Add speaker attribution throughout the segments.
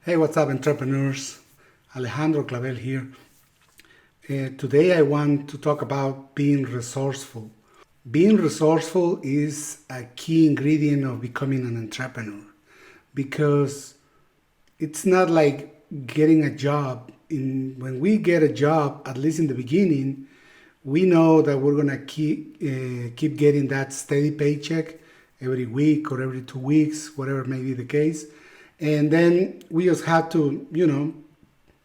Speaker 1: Hey, what's up, entrepreneurs? Alejandro Clavel here. Today, I want to talk about being resourceful. Being resourceful is a key ingredient of becoming an entrepreneur because it's not like getting a job. When we get a job, at least in the beginning, we know that we're gonna keep getting that steady paycheck every week or every 2 weeks, whatever may be the case. And then we just have to,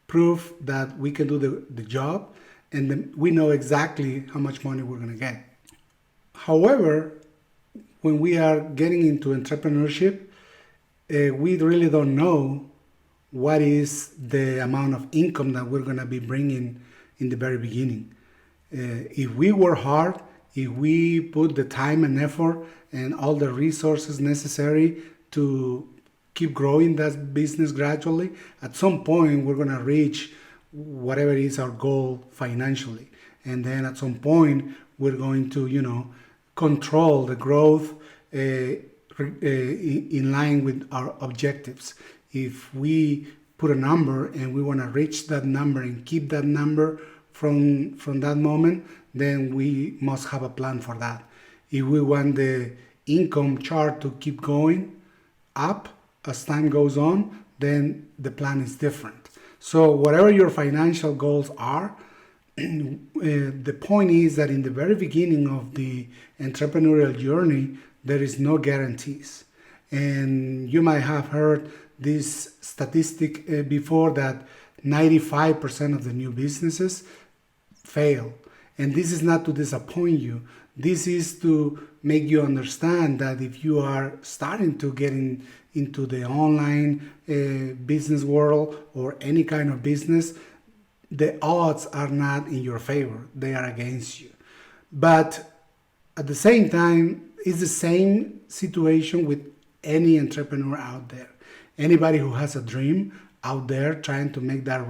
Speaker 1: prove that we can do the job, and then we know exactly how much money we're gonna get. However, when we are getting into entrepreneurship, we really don't know what is the amount of income that we're gonna be bringing in the very beginning. If we work hard, if we put the time and effort and all the resources necessary to keep growing that business gradually, at some point we're going to reach whatever is our goal financially. And then at some point we're going to, control the growth in line with our objectives. If we put a number and we want to reach that number and keep that number from that moment, then we must have a plan for that. If we want the income chart to keep going up as time goes on, then the plan is different. So whatever your financial goals are, the point is that in the very beginning of the entrepreneurial journey, there is no guarantees. And you might have heard this statistic before, that 95% of the new businesses fail. And this is not to disappoint you. This is to make you understand that if you are starting to get into the online business world or any kind of business, the odds are not in your favor. They are against you. But at the same time, it's the same situation with any entrepreneur out there. Anybody who has a dream out there trying to make that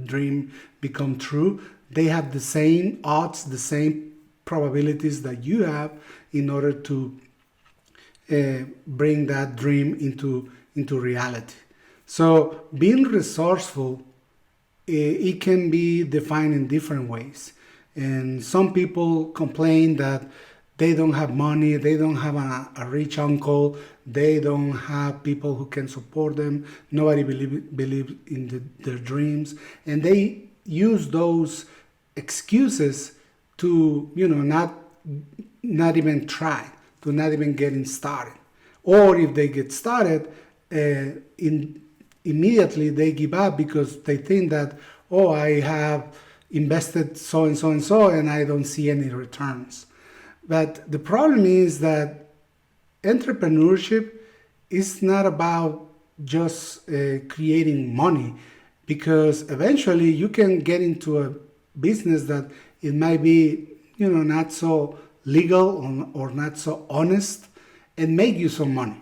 Speaker 1: dream become true, they have the same odds, the same probabilities that you have in order to bring that dream into reality. So being resourceful, it can be defined in different ways. And some people complain that they don't have money, they don't have a rich uncle, they don't have people who can support them, nobody believe in their dreams, and they use those excuses to not even try, to not even getting started. Or if they get started, immediately they give up because they think that, I have invested so and so and so and I don't see any returns. But the problem is that entrepreneurship is not about just creating money, because eventually you can get into a business that it might be, not so legal or not so honest, and make you some money.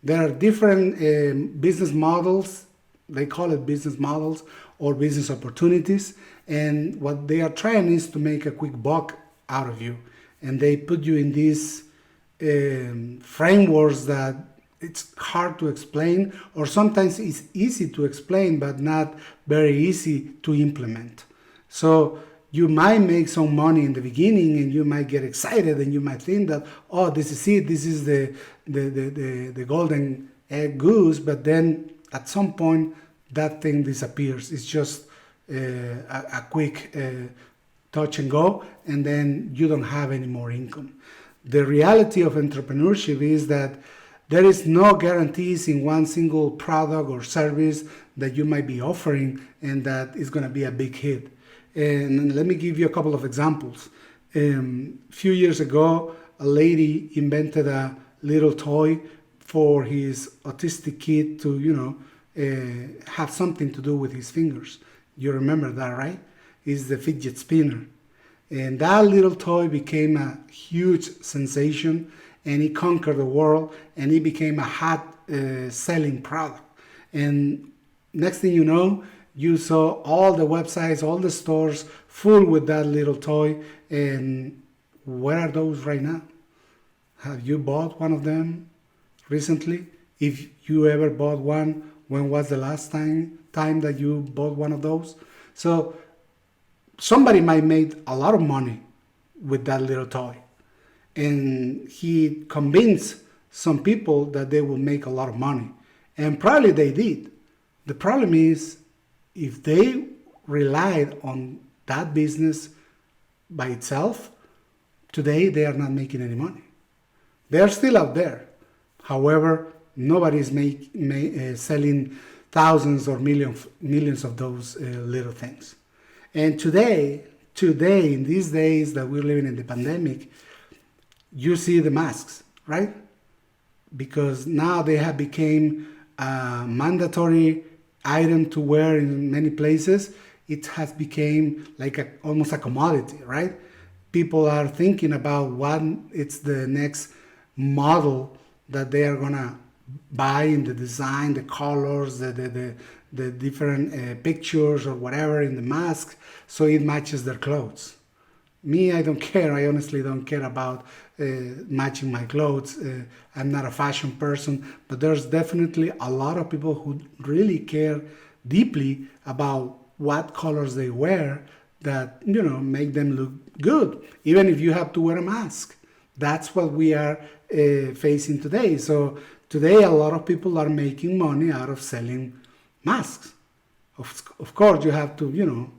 Speaker 1: There are different business models. They call it business models or business opportunities. And what they are trying is to make a quick buck out of you. And they put you in these frameworks that it's hard to explain, or sometimes it's easy to explain, but not very easy to implement. So you might make some money in the beginning and you might get excited and you might think that, this is it, this is the golden egg goose, but then at some point that thing disappears. It's just a quick touch and go, and then you don't have any more income. The reality of entrepreneurship is that there is no guarantees in one single product or service that you might be offering and that is going to be a big hit. And let me give you a couple of examples. A few years ago, a lady invented a little toy for his autistic kid to, have something to do with his fingers. You remember that, right? It's the fidget spinner. And that little toy became a huge sensation, and it conquered the world, and it became a hot selling product. And next thing you know, you saw all the websites, all the stores full with that little toy. And where are those right now? Have you bought one of them recently? If you ever bought one, When was the last time that you bought one of those? So somebody might make a lot of money with that little toy, and he convinced some people that they will make a lot of money, and probably they did. The problem is, if they relied on that business by itself, today they are not making any money. They are still out there. However, nobody is selling thousands or millions of those little things. And today, in these days that we're living in the pandemic, you see the masks, right? Because now they have become a mandatory item to wear in many places. It has become like almost a commodity, right? People are thinking about what it's the next model that they are gonna buy in the design, the colors, the different pictures or whatever in the mask, so it matches their clothes. Me, I don't care. I honestly don't care about matching my clothes. I'm not a fashion person, but there's definitely a lot of people who really care deeply about what colors they wear that, make them look good, even if you have to wear a mask. That's what we are facing today. So today, a lot of people are making money out of selling masks. Of course, you have to,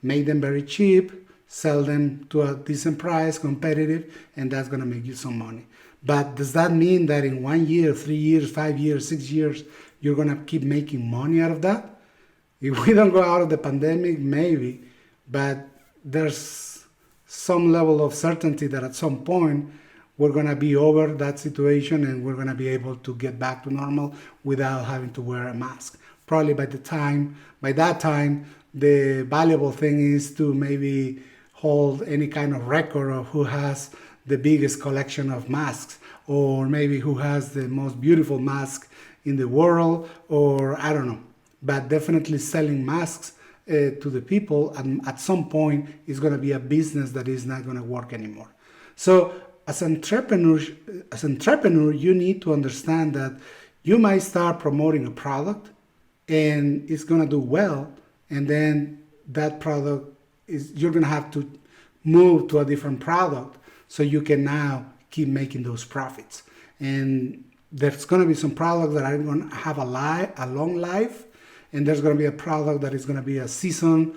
Speaker 1: make them very cheap, sell them to a decent price, competitive, and that's going to make you some money. But does that mean that in 1 year, 3 years, 5 years, 6 years, you're going to keep making money out of that? If we don't go out of the pandemic, maybe, but there's some level of certainty that at some point we're going to be over that situation and we're going to be able to get back to normal without having to wear a mask. Probably by that time, the valuable thing is to maybe hold any kind of record of who has the biggest collection of masks, or maybe who has the most beautiful mask in the world, or I don't know. But definitely selling masks to the people, and at some point is going to be a business that is not going to work anymore. So as an entrepreneur, you need to understand that you might start promoting a product and it's going to do well, and then that product you're going to have to move to a different product so you can now keep making those profits. And there's going to be some products that are going to have a long life, and there's going to be a product that is going to be a season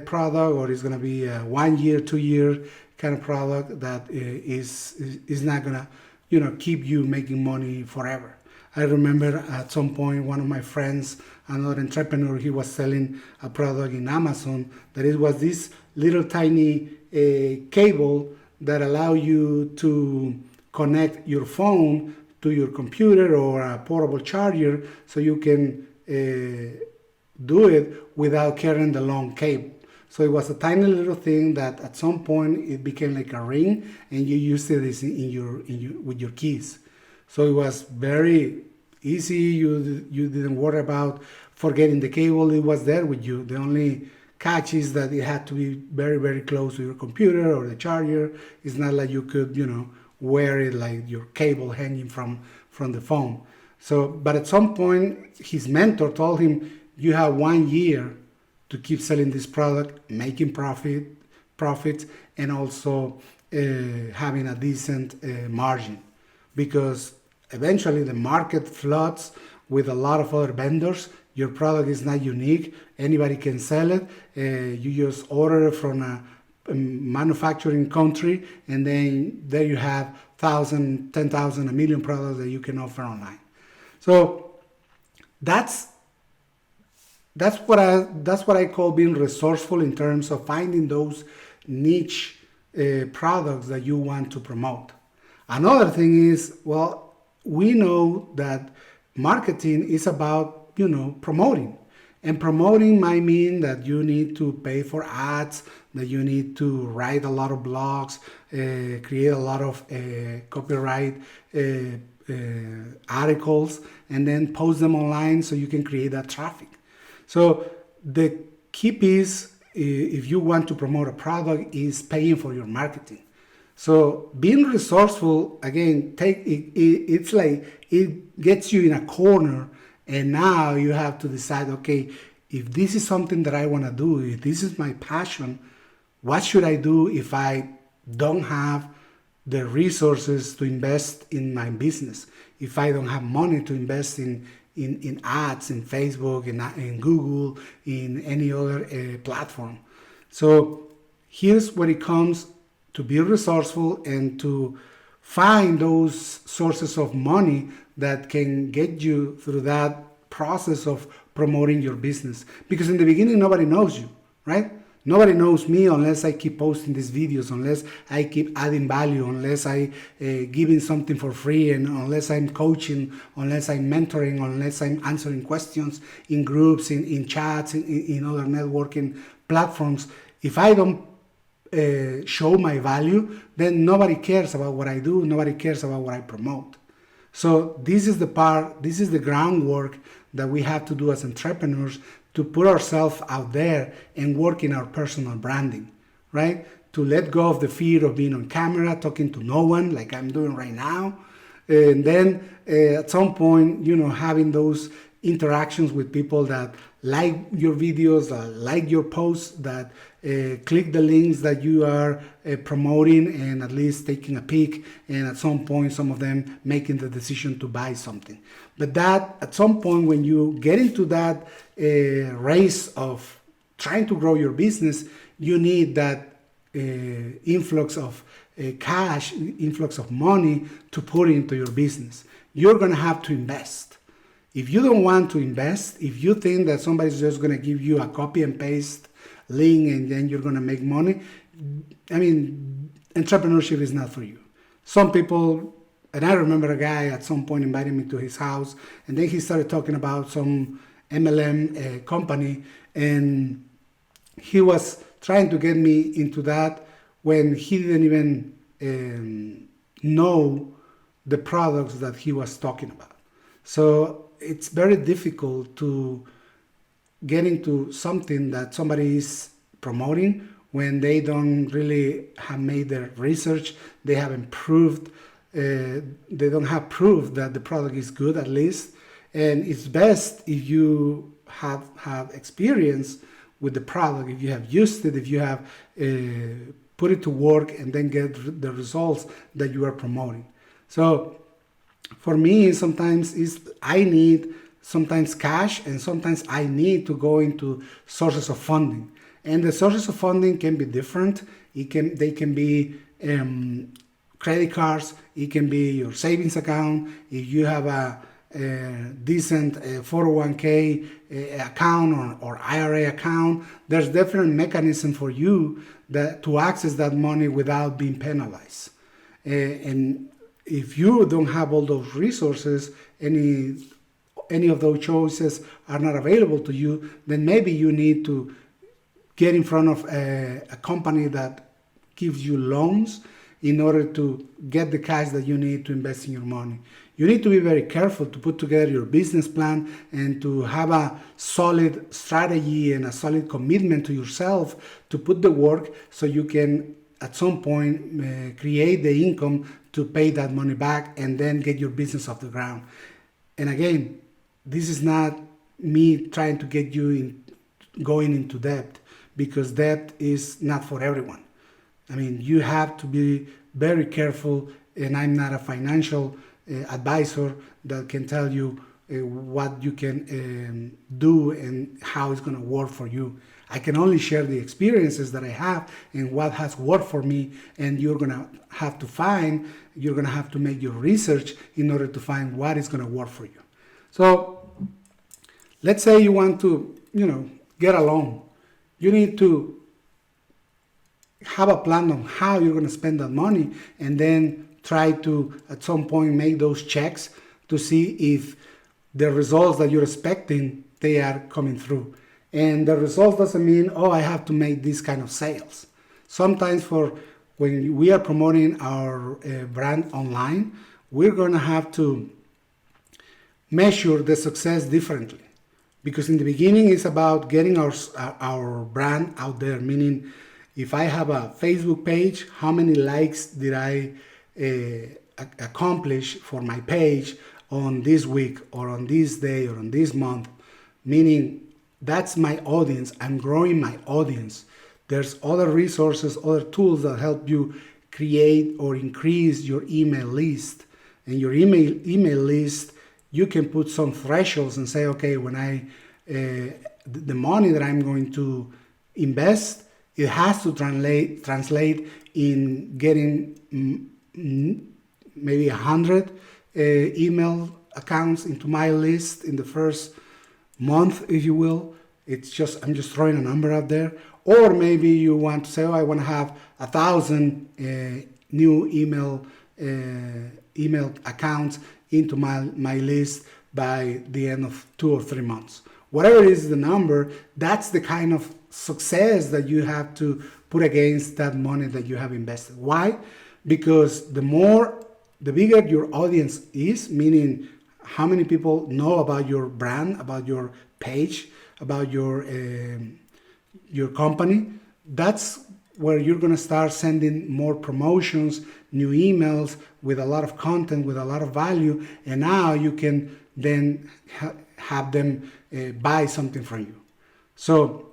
Speaker 1: product, or is going to be a 1 year, 2 year kind of product that is not going to keep you making money forever. I remember at some point one of my friends, another entrepreneur, he was selling a product in Amazon that it was this little tiny cable that allow you to connect your phone to your computer or a portable charger, so you can do it without carrying the long cable. So it was a tiny little thing that at some point it became like a ring, and you used it with your keys. So it was very easy. You didn't worry about forgetting the cable. It was there with you. The only catch is that it had to be very, very close to your computer or the charger. It's not like you could, wear it like your cable hanging from the phone. So, but at some point, his mentor told him, you have 1 year to keep selling this product, making profits, and also having a decent margin, because eventually the market floods with a lot of other vendors. Your product is not unique. Anybody can sell it. You just order it from a manufacturing country, and then there you have 1,000, 10,000, a million products that you can offer online. So that's what I call being resourceful in terms of finding those niche products that you want to promote. Another thing is, we know that marketing is about, promoting. And promoting might mean that you need to pay for ads, that you need to write a lot of blogs, create a lot of copyright articles, and then post them online so you can create that traffic. So the key piece, if you want to promote a product, is paying for your marketing. So being resourceful, again, it's like it gets you in a corner And now you have to decide, okay, if this is something that I want to do, if this is my passion, what should I do if I don't have the resources to invest in my business? If I don't have money to invest in ads, in Facebook, in Google, in any other platform. So here's where it comes to be resourceful and to find those sources of money that can get you through that process of promoting your business. Because in the beginning, nobody knows you, right? Nobody knows me unless I keep posting these videos, unless I keep adding value, unless I giving something for free, and unless I'm coaching, unless I'm mentoring, unless I'm answering questions in groups, in chats, in other networking platforms. If I don't show my value, then nobody cares about what I do, nobody cares about what I promote. So this is the groundwork that we have to do as entrepreneurs to put ourselves out there and work in our personal branding, right? To let go of the fear of being on camera, talking to no one like I'm doing right now. And then at some point, having those interactions with people that like your videos, that like your posts, that click the links that you are promoting, and at least taking a peek, and at some point some of them making the decision to buy something. But that at some point, when you get into that race of trying to grow your business, you need that influx of cash, influx of money to put into your business. You're going to have to invest. If you don't want to invest, if you think that somebody's just going to give you a copy and paste link and then you're going to make money, entrepreneurship is not for you. Some people, and I remember a guy at some point invited me to his house, and then he started talking about some MLM company, and he was trying to get me into that when he didn't even know the products that he was talking about. So it's very difficult to get into something that somebody is promoting when they don't really have made their research, they haven't proved, they don't have proof that the product is good, at least. And it's best if you have experience with the product, if you have used it, if you have put it to work and then get the results that you are promoting. So for me, sometimes I need cash, and sometimes I need to go into sources of funding. And the sources of funding can be different. They can be credit cards. It can be your savings account. If you have a decent 401k account or IRA account, there's different mechanism for you to access that money without being penalized. And if you don't have all those resources, any of those choices are not available to you, then maybe you need to get in front of a company that gives you loans in order to get the cash that you need to invest in your money. You need to be very careful to put together your business plan and to have a solid strategy and a solid commitment to yourself to put the work so you can at some point create the income to pay that money back and then get your business off the ground. And again, this is not me trying to get you going into debt, because debt is not for everyone. You have to be very careful, and I'm not a financial advisor that can tell you what you can do and how it's going to work for you. I can only share the experiences that I have and what has worked for me, and you're going to have to make your research in order to find what is going to work for you. So let's say you want to, get a loan. You need to have a plan on how you're going to spend that money, and then try to, at some point, make those checks to see if the results that you're expecting, they are coming through. And the result doesn't mean, I have to make this kind of sales. Sometimes when we are promoting our brand online, we're going to have to measure the success differently. Because in the beginning, it's about getting our brand out there. Meaning, if I have a Facebook page, how many likes did I accomplish for my page? on this week or on this day or on this month, meaning that's my audience. I'm growing my audience. There's other resources, other tools that help you create or increase your email list. And your email list, you can put some thresholds and say, okay, when the money that I'm going to invest, it has to translate in getting maybe 100 email accounts into my list in the first month, if you will. I'm just throwing a number out there. Or maybe you want to say, I want to have 1,000 new email accounts into my list by the end of 2 or 3 months. Whatever is the number, that's the kind of success that you have to put against that money that you have invested. Why? Because the bigger your audience is, meaning how many people know about your brand, about your page, about your company, that's where you're going to start sending more promotions, new emails with a lot of content, with a lot of value, and now you can then have them buy something from you. So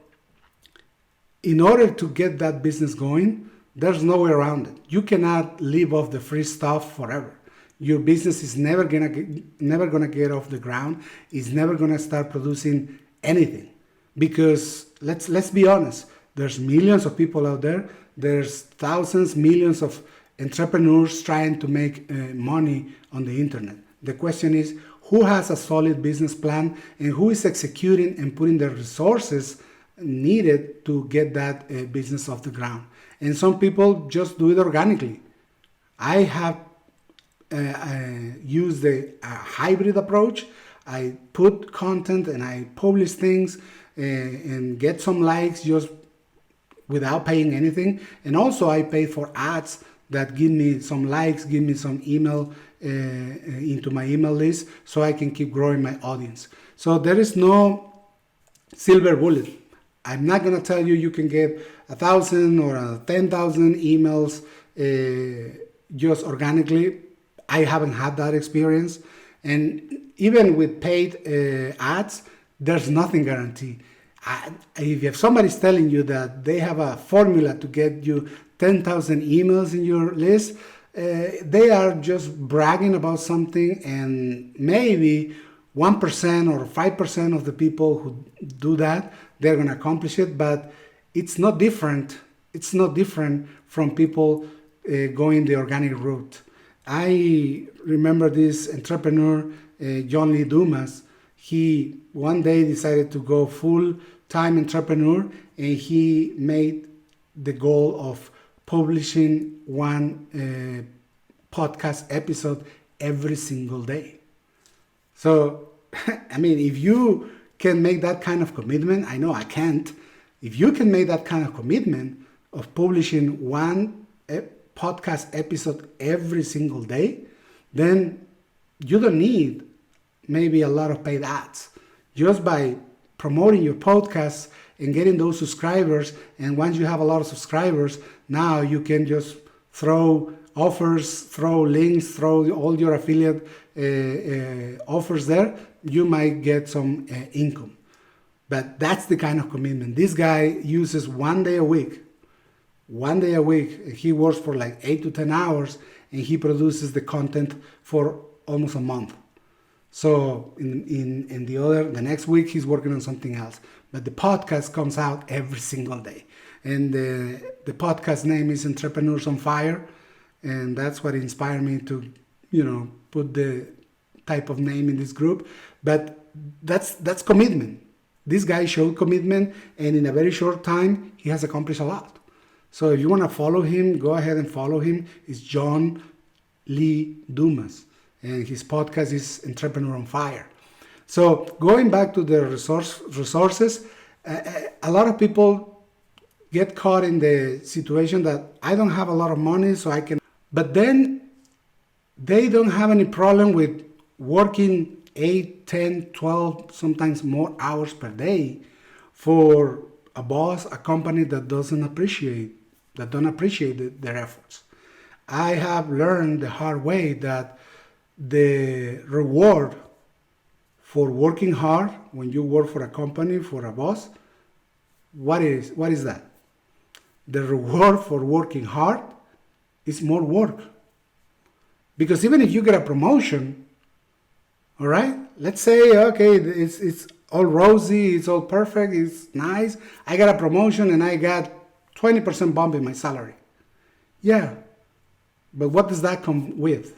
Speaker 1: in order to get that business going, there's no way around it. You cannot live off the free stuff forever. Your business is never gonna get off the ground. It's never gonna start producing anything, because let's be honest. There's millions of people out there. There's thousands, millions of entrepreneurs trying to make money on the internet. The question is, who has a solid business plan and who is executing and putting the resources needed to get that business off the ground? And some people just do it organically. I have used the hybrid approach. I put content and I publish things and get some likes just without paying anything. And also I pay for ads that give me some likes, give me some email into my email list, so I can keep growing my audience. So there is no silver bullet. I'm not going to tell you can get 1,000 or 10,000 emails just organically. I haven't had that experience. And even with paid ads, there's nothing guaranteed. If somebody's telling you that they have a formula to get you 10,000 emails in your list, they are just bragging about something, and maybe 1% or 5% of the people who do that, they're going to accomplish it, but it's not different. It's not different from people going the organic route. I remember this entrepreneur, John Lee Dumas. He one day decided to go full-time entrepreneur, and he made the goal of publishing one podcast episode every single day. So, I mean, if you can make that kind of commitment, I know I can't. If you can make that kind of commitment of publishing one podcast episode every single day, then you don't need maybe a lot of paid ads. Just by promoting your podcast and getting those subscribers, and once you have a lot of subscribers, now you can just throw offers, throw links, throw all your affiliate offers there. You might get some income. But that's the kind of commitment. This guy uses 1 day a week. 1 day a week. He works for like 8 to 10 hours, and he produces the content for almost a month. So in the next week, he's working on something else. But the podcast comes out every single day. And the podcast name is Entrepreneurs on Fire. And that's what inspired me to, put the type of name in this group. But that's commitment. This guy showed commitment, and in a very short time, he has accomplished a lot. So if you want to follow him, go ahead and follow him. It's John Lee Dumas, and his podcast is Entrepreneur on Fire. So going back to the resources, a lot of people get caught in the situation that I don't have a lot of money, so I can. But then they don't have any problem with working 8, 10, 12, sometimes more hours per day for a boss, a company that don't appreciate their efforts. I have learned the hard way that the reward for working hard when you work for a company, for a boss, what is that? The reward for working hard is more work. Because even if you get a promotion, all right, let's say, okay, it's all rosy, it's all perfect, it's nice, I got a promotion and I got 20% bump in my salary. Yeah, but what does that come with?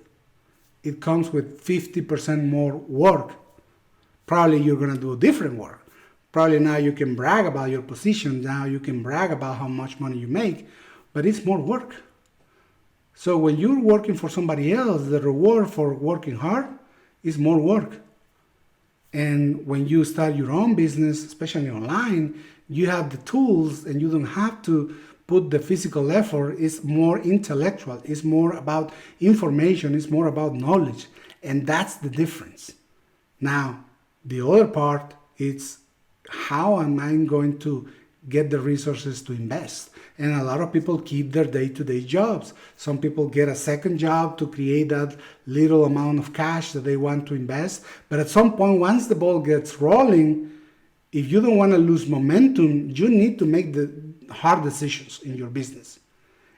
Speaker 1: It comes with 50% more work. Probably you're going to do different work. Probably now you can brag about your position. Now you can brag about how much money you make, but it's more work. So when you're working for somebody else, the reward for working hard is more work. And when you start your own business, especially online, you have the tools and you don't have to put the physical effort. It's more intellectual. It's more about information. It's more about knowledge. And that's the difference. Now, the other part is how am I going to get the resources to invest? And a lot of people keep their day-to-day jobs. Some people get a second job to create that little amount of cash that they want to invest. But at some point, once the ball gets rolling, if you don't want to lose momentum, you need to make the hard decisions in your business.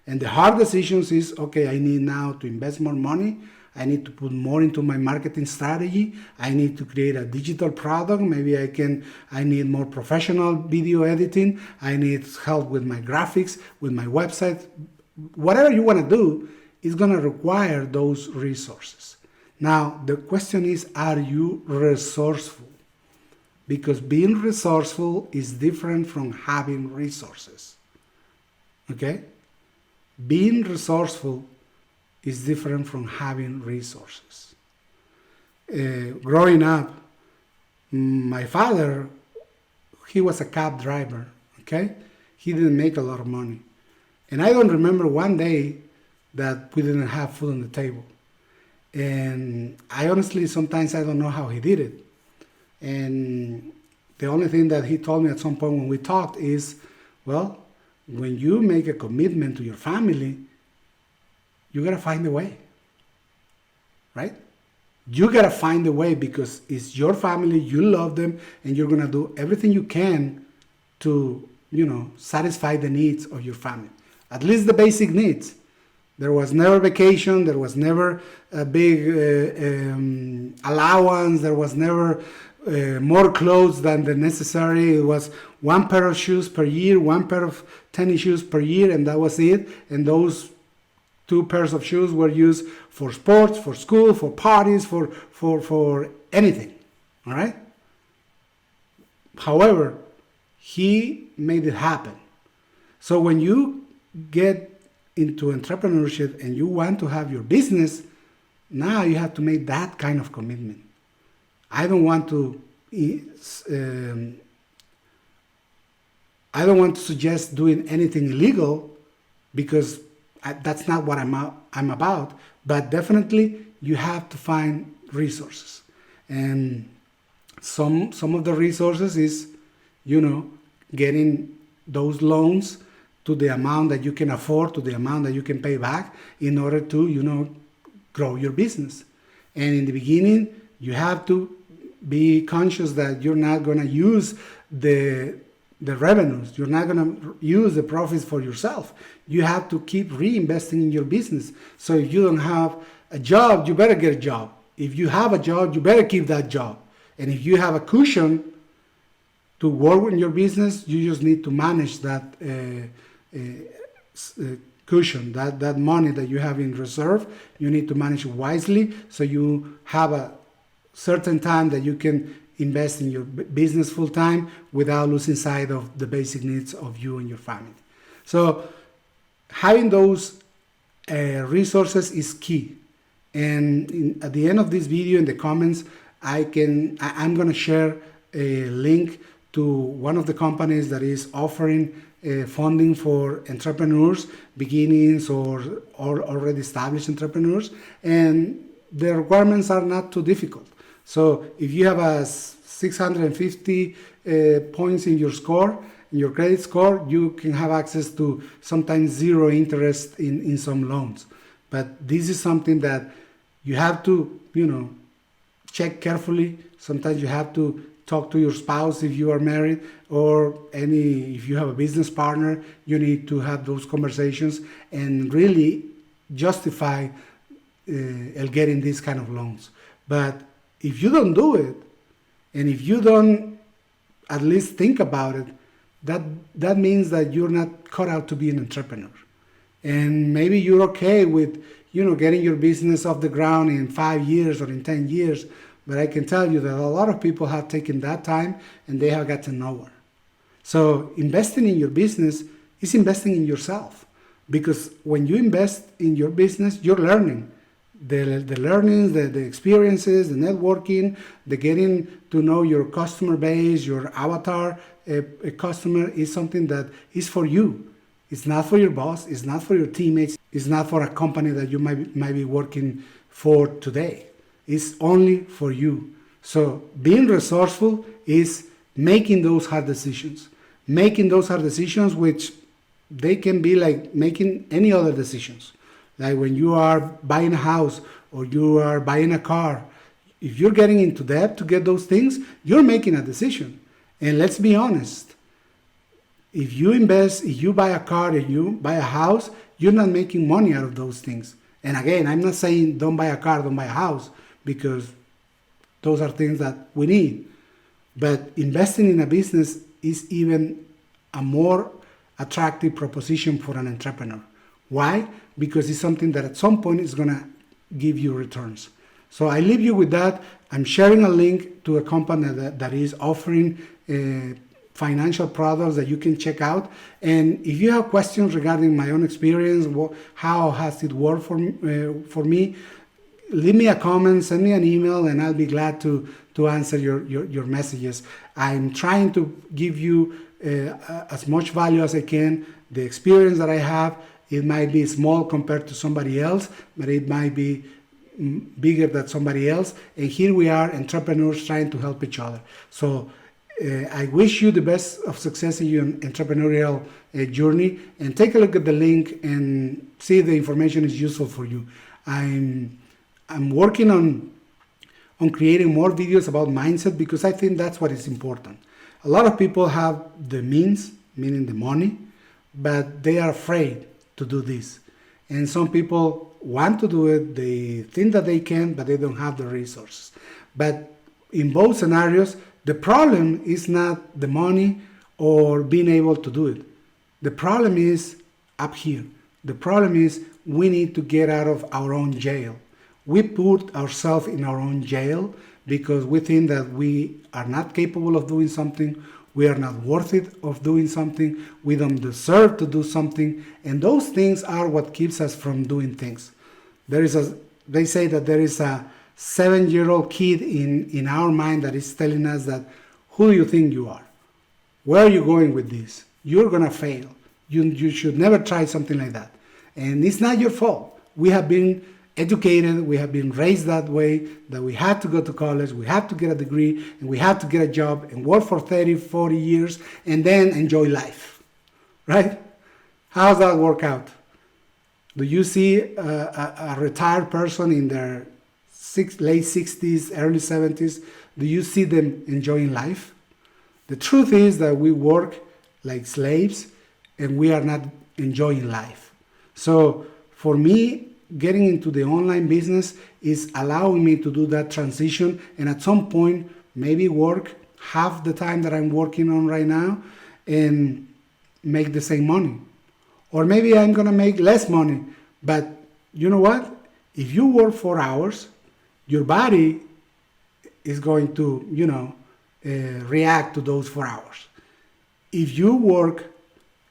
Speaker 1: And the hard decisions is, okay, I need now to invest more money. I need to put more into my marketing strategy. I need to create a digital product. Maybe I need more professional video editing. I need help with my graphics, with my website. Whatever you want to do is going to require those resources. Now, the question is, are you resourceful? Because being resourceful is different from having resources. Okay? Being resourceful is different from having resources. Growing up, my father, he was a cab driver, okay? He didn't make a lot of money. And I don't remember one day that we didn't have food on the table. And I honestly, sometimes I don't know how he did it. And the only thing that he told me at some point when we talked is, well, when you make a commitment to your family, you gotta find a way, right? You gotta find a way because it's your family, you love them, and you're gonna do everything you can to, satisfy the needs of your family. At least the basic needs. There was never vacation, there was never a big allowance, there was never more clothes than the necessary. It was one pair of shoes per year, one pair of tennis shoes per year, and that was it. And those 2 pairs of shoes were used for sports, for school, for parties, for anything. All right? However, he made it happen. So when you get into entrepreneurship and you want to have your business, now you have to make that kind of commitment. I don't want to suggest doing anything illegal because that's not what I'm about, but definitely you have to find resources. And some of the resources is, getting those loans to the amount that you can afford, to the amount that you can pay back in order to, grow your business. And in the beginning, you have to be conscious that you're not going to use the revenues. You're not going to use the profits for yourself. You have to keep reinvesting in your business. So if you don't have a job, you better get a job. If you have a job, you better keep that job. And if you have a cushion to work in your business, you just need to manage that cushion, that money that you have in reserve. You need to manage it wisely so you have a certain time that you can invest in your business full time without losing sight of the basic needs of you and your family. So having those resources is key. And at the end of this video, in the comments, I'm going to share a link to one of the companies that is offering funding for entrepreneurs, beginnings or already established entrepreneurs. And the requirements are not too difficult. So if you have a 650 points in your score, in your credit score, you can have access to sometimes zero interest in some loans. But this is something that You have to, check carefully. Sometimes you have to talk to your spouse if you are married, or if you have a business partner. You need to have those conversations and really justify getting these kind of loans. But if you don't do it, and if you don't at least think about it, that means that you're not cut out to be an entrepreneur. And maybe you're okay with, getting your business off the ground in 5 years or in 10 years. But I can tell you that a lot of people have taken that time and they have gotten nowhere. So investing in your business is investing in yourself. Because when you invest in your business, you're learning. The learnings, the experiences, the networking, the getting to know your customer base, your avatar a customer is something that is for you. It's not for your boss. It's not for your teammates. It's not for a company that you might be working for today. It's only for you. So being resourceful is making those hard decisions. Making those hard decisions, which they can be like making any other decisions. Like when you are buying a house or you are buying a car, if you're getting into debt to get those things, you're making a decision. And let's be honest, if you invest, if you buy a car, if you buy a house, you're not making money out of those things. And again, I'm not saying don't buy a car, don't buy a house, because those are things that we need. But investing in a business is even a more attractive proposition for an entrepreneur. Why? Because it's something that at some point is going to give you returns. So I leave you with that. I'm sharing a link to a company that is offering financial products that you can check out. And if you have questions regarding my own experience, how has it worked for me, leave me a comment, send me an email, and I'll be glad to answer your messages. I'm trying to give you as much value as I can. The experience that I have, it might be small compared to somebody else, but it might be bigger than somebody else. And here we are, entrepreneurs trying to help each other. So I wish you the best of success in your entrepreneurial journey. And take a look at the link and see if the information is useful for you. I'm working on creating more videos about mindset, because I think that's what is important. A lot of people have the means, meaning the money, but they are afraid to do this. And some people want to do it, they think that they can, but they don't have the resources. But in both scenarios, the problem is not the money or being able to do it. The problem is up here. The problem is we need to get out of our own jail. We put ourselves in our own jail because we think that we are not capable of doing something, we are not worthy of doing something, we don't deserve to do something, and those things are what keeps us from doing things. They say that there is a 7-year-old kid in our mind that is telling us that, who do you think you are? Where are you going with this? You're gonna fail. You should never try something like that. And it's not your fault. We have been educated, we have been raised that way, that we had to go to college, we had to get a degree, and we had to get a job and work for 30, 40 years and then enjoy life, right? How does that work out? Do you see a retired person in their late 60s, early 70s? Do you see them enjoying life? The truth is that we work like slaves and we are not enjoying life. So for me, getting into the online business is allowing me to do that transition, and at some point maybe work half the time that I'm working on right now and make the same money. Or maybe I'm gonna make less money, but you know what? If you work 4 hours, your body is going to, react to those 4 hours. If you work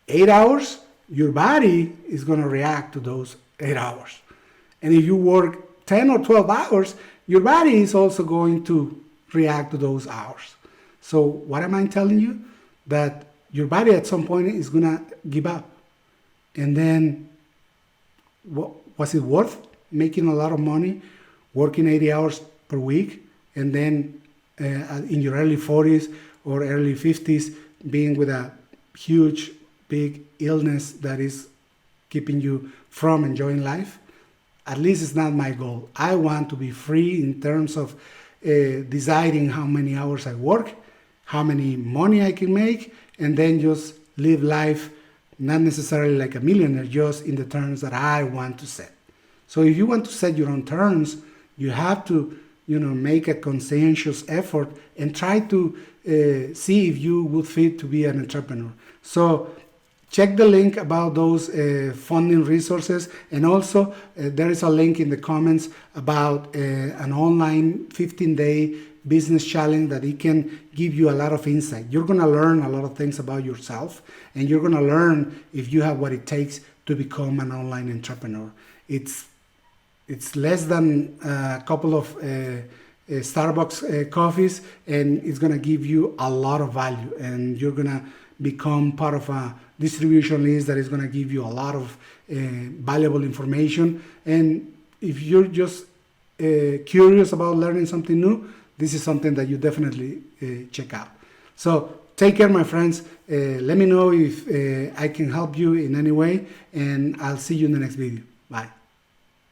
Speaker 1: 8 hours, your body is gonna react to those 8 hours. And if you work 10 or 12 hours, your body is also going to react to those hours. So what am I telling you? That your body at some point is going to give up. And then was it worth making a lot of money, working 80 hours per week, and then in your early 40s or early 50s being with a huge, big illness that is keeping you from enjoying life? at least it's not my goal. I want to be free in terms of deciding how many hours I work, how many money I can make, and then just live life not necessarily like a millionaire, just in the terms that I want to set. So if you want to set your own terms, you have to, make a conscientious effort and try to see if you would fit to be an entrepreneur. So check the link about those funding resources, and also there is a link in the comments about an online 15-day business challenge that it can give you a lot of insight. You're going to learn a lot of things about yourself, and you're going to learn if you have what it takes to become an online entrepreneur. It's less than a couple of Starbucks coffees, and it's going to give you a lot of value, and you're going to become part of a distribution list that is going to give you a lot of valuable information. And if you're just curious about learning something new, this is something that you definitely check out. So take care, my friends. Let me know if I can help you in any way, and I'll see you in the next video. Bye.